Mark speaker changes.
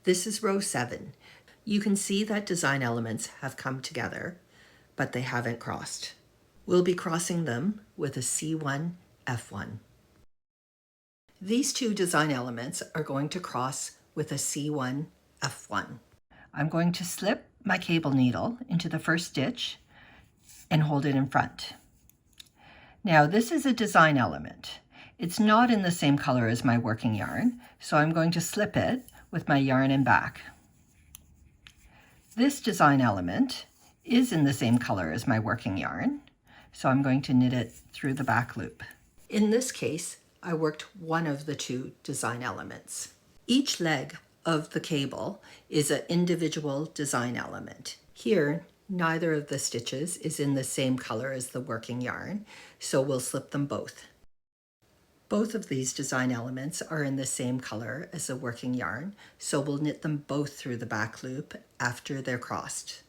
Speaker 1: This is row 7. You can see that design elements have come together, but they haven't crossed. We'll be crossing them with a C1, F1. These two design elements are going to cross with a C1, F1. I'm going to slip my cable needle into the first stitch and hold it in front. Now this is a design element. It's not in the same color as my working yarn, so I'm going to slip it with my yarn and back. This design element is in the same color as my working yarn, so I'm going to knit it through the back loop. In this case, I worked one of the two design elements. Each leg of the cable is an individual design element. Here, neither of the stitches is in the same color as the working yarn, so we'll slip them both. Both of these design elements are in the same color as the working yarn, so we'll knit them both through the back loop after they're crossed.